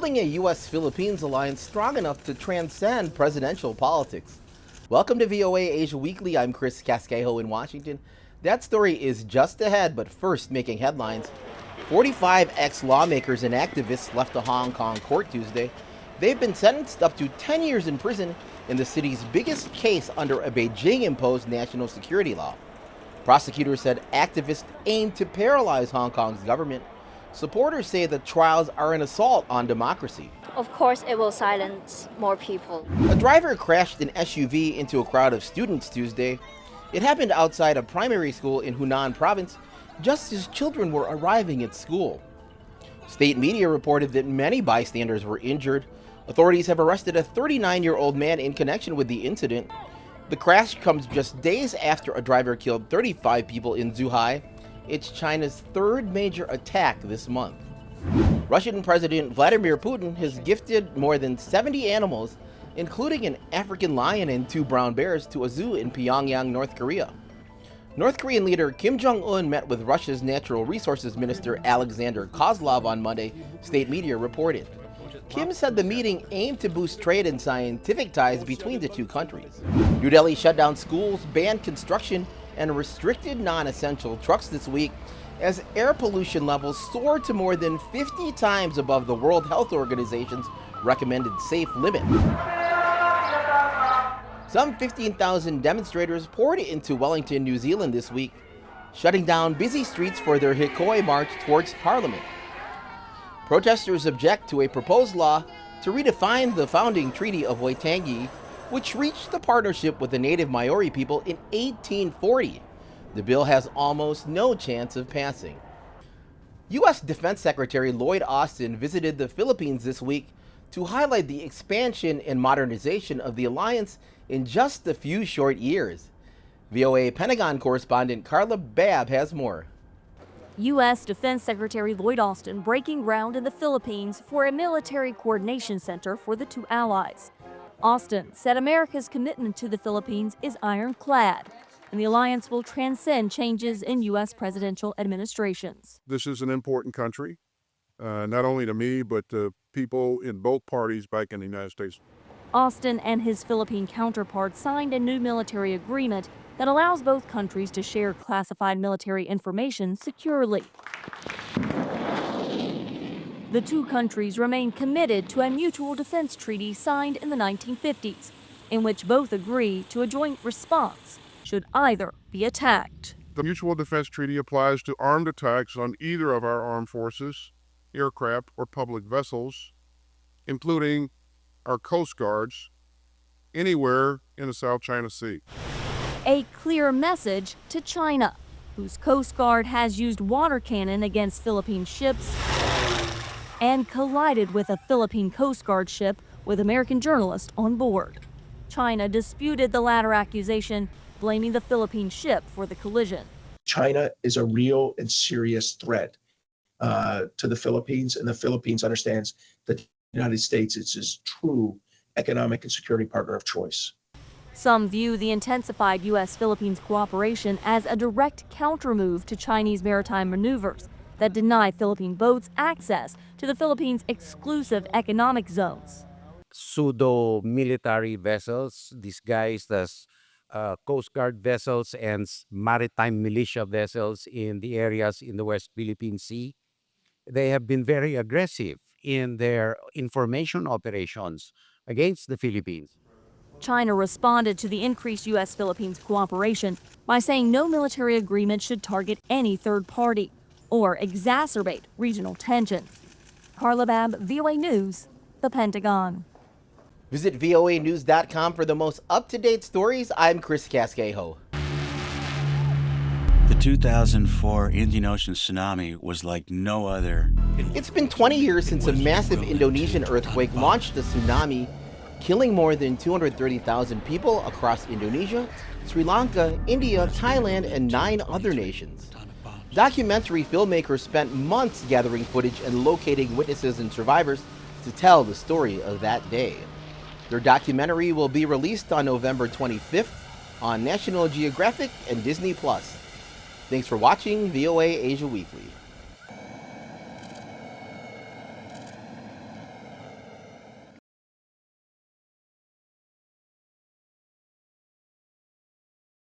building a U.S.-Philippines alliance strong enough to transcend presidential politics. Welcome to VOA Asia Weekly. I'm Chris Casquejo in Washington. That story is just ahead, but first making headlines. 45 ex-lawmakers and activists left a Hong Kong court Tuesday. They've been sentenced up to 10 years in prison in the city's biggest case under a Beijing-imposed national security law. Prosecutors said activists aim to paralyze Hong Kong's government. Supporters say the trials are an assault on democracy. Of course, it will silence more people. A driver crashed an SUV into a crowd of students Tuesday. It happened outside a primary school in Hunan province, just as children were arriving at school. State media reported that many bystanders were injured. Authorities have arrested a 39-year-old man in connection with the incident. The crash comes just days after a driver killed 35 people in Zhuhai. It's China's third major attack this month. Russian President Vladimir Putin has gifted more than 70 animals, including an African lion and 2 brown bears, to a zoo in Pyongyang, North Korea. North Korean leader Kim Jong-un met with Russia's Natural Resources Minister Alexander Kozlov on Monday, state media reported. Kim said the meeting aimed to boost trade and scientific ties between the two countries. New Delhi shut down schools, banned construction, and restricted non-essential trucks this week as air pollution levels soared to more than 50 times above the World Health Organization's recommended safe limit. Some 15,000 demonstrators poured into Wellington, New Zealand this week, shutting down busy streets for their Hikoi march towards Parliament. Protesters object to a proposed law to redefine the founding Treaty of Waitangi, which reached the partnership with the native Maori people in 1840. The bill has almost no chance of passing. U.S. Defense Secretary Lloyd Austin visited the Philippines this week to highlight the expansion and modernization of the alliance in just a few short years. VOA Pentagon correspondent Carla Babb has more. U.S. Defense Secretary Lloyd Austin breaking ground in the Philippines for a military coordination center for the two allies. Austin said America's commitment to the Philippines is ironclad, and the alliance will transcend changes in U.S. presidential administrations. This is an important country, not only to me, but to people in both parties back in the United States. Austin and his Philippine counterpart signed a new military agreement that allows both countries to share classified military information securely. The two countries remain committed to a mutual defense treaty signed in the 1950s, in which both agree to a joint response should either be attacked. The Mutual Defense Treaty applies to armed attacks on either of our armed forces, aircraft, or public vessels, including our Coast Guards, anywhere in the South China Sea. A clear message to China, whose Coast Guard has used water cannon against Philippine ships and collided with a Philippine Coast Guard ship with American journalists on board. China disputed the latter accusation, blaming the Philippine ship for the collision. China is a real and serious threat to the Philippines, and the Philippines understands that the United States is its true economic and security partner of choice. Some view the intensified U.S.-Philippines cooperation as a direct countermove to Chinese maritime maneuvers that deny Philippine boats access to the Philippines' exclusive economic zones. Pseudo-military vessels disguised as Coast Guard vessels and maritime militia vessels in the areas in the West Philippine Sea. They have been very aggressive in their information operations against the Philippines. China responded to the increased U.S.-Philippines cooperation by saying no military agreement should target any third party or exacerbate regional tensions. Carla Babb, VOA News, the Pentagon. Visit voanews.com for the most up-to-date stories. I'm Chris Casquejo. The 2004 Indian Ocean tsunami was like no other. It's been 20 years since a massive Indonesian earthquake launched a tsunami, killing more than 230,000 people across Indonesia, Sri Lanka, India, Thailand, and 9 other nations. Documentary filmmakers spent months gathering footage and locating witnesses and survivors to tell the story of that day. Their documentary will be released on November 25th on National Geographic and Disney+. Thanks for watching VOA Asia Weekly.